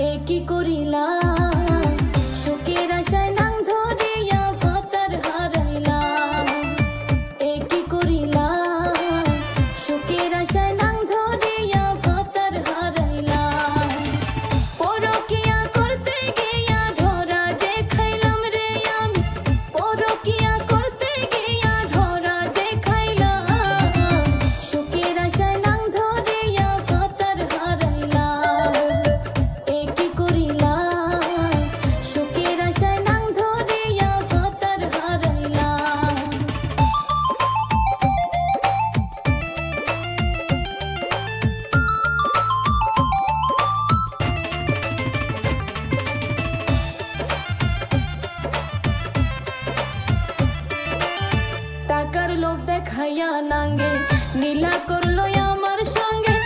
এ কি করিলাম সুখের আশায় নাং ধরিয়া ভাতার হারাইলাম। এ কি করিলাম সুখের আশায় নাং ধরিয়া ভাতার হারাইলাম। পরকিয়া করতে গিয়া ধরা যে খাইলাম রে আমি, পরকিয়া করতে গিয়া ধরা যে খাইলাম। সুখের আশায় নাং ধরিয়া ভাতার হারাইলাম। এ কি করিলাম সুখের আশায় নাং ধরিয়া ভাতার হারাইলাম। টাকার লোভ দেখাইয়া নাঙ্গে নীলা করলো আমার সঙ্গে।